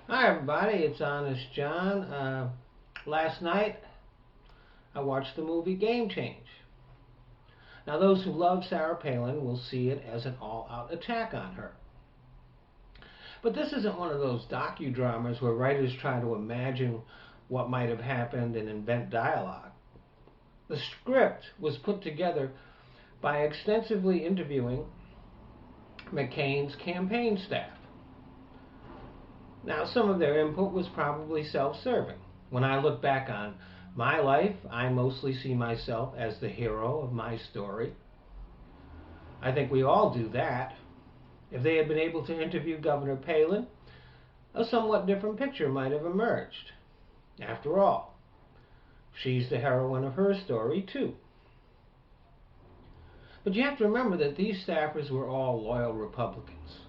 Hi everybody, it's Honest John. Last night I watched the movie Game Change. Now those who love Sarah Palin will see it as an all-out attack on her. But this isn't one of those docudramas where writers try to imagine what might have happened and invent dialogue. The script was put together by extensively interviewing McCain's campaign staff. Now, some of their input was probably self-serving. When I look back on my life, I mostly see myself as the hero of my story. I think we all do that. If they had been able to interview Governor Palin, a somewhat different picture might have emerged. After all, she's the heroine of her story, too. But you have to remember that these staffers were all loyal Republicans.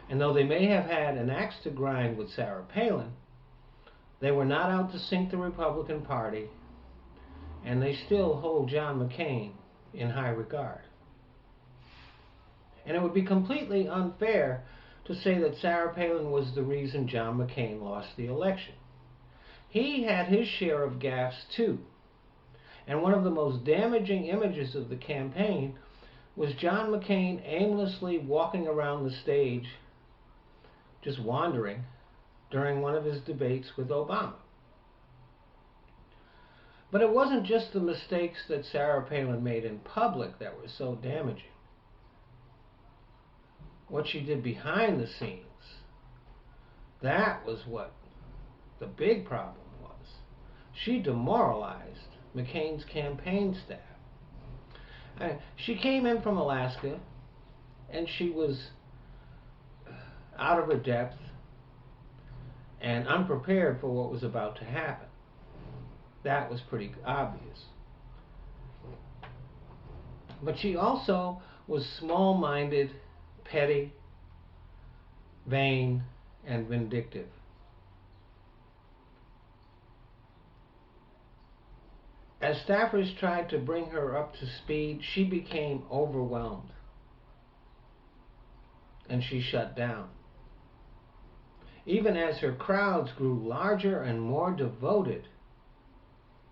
And though they may have had an axe to grind with Sarah Palin, they were not out to sink the Republican Party, and they still hold John McCain in high regard. And it would be completely unfair to say that Sarah Palin was the reason John McCain lost the election. He had his share of gaffes too. And one of the most damaging images of the campaign was John McCain aimlessly walking around the stage, just wandering, during one of his debates with Obama. But it wasn't just the mistakes that Sarah Palin made in public that were so damaging. What she did behind the scenes, that was what the big problem was. She demoralized McCain's campaign staff. She came in from Alaska, and she was out of her depth and unprepared for what was about to happen. That was pretty obvious. But she also was small-minded, petty, vain, and vindictive. As staffers tried to bring her up to speed, she became overwhelmed, and she shut down. Even as her crowds grew larger and more devoted,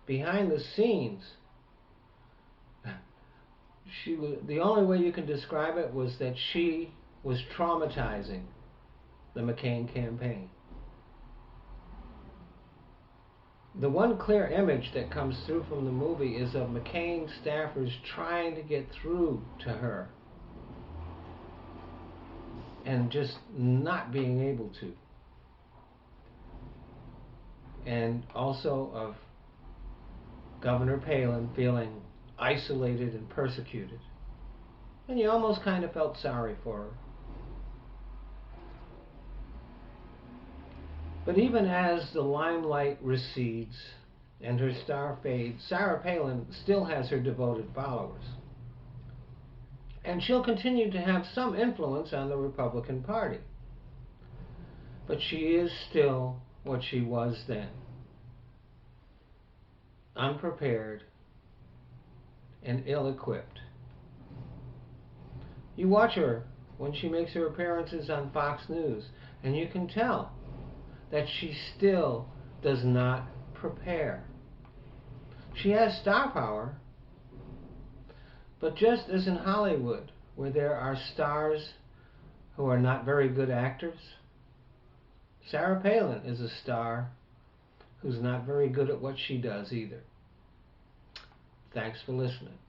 behind the scenes, the only way you can describe it was that she was traumatizing the McCain campaign. The one clear image that comes through from the movie is of McCain staffers trying to get through to her and just not being able to. And also of Governor Palin feeling isolated and persecuted. And you almost kind of felt sorry for her. But even as the limelight recedes and her star fades, Sarah Palin still has her devoted followers. And she'll continue to have some influence on the Republican Party. But she is still what she was then. Unprepared and ill-equipped. You watch her when she makes her appearances on Fox News, and you can tell that she still does not prepare. She has star power, but just as in Hollywood, where there are stars who are not very good actors, Sarah Palin is a star who's not very good at what she does either. Thanks for listening.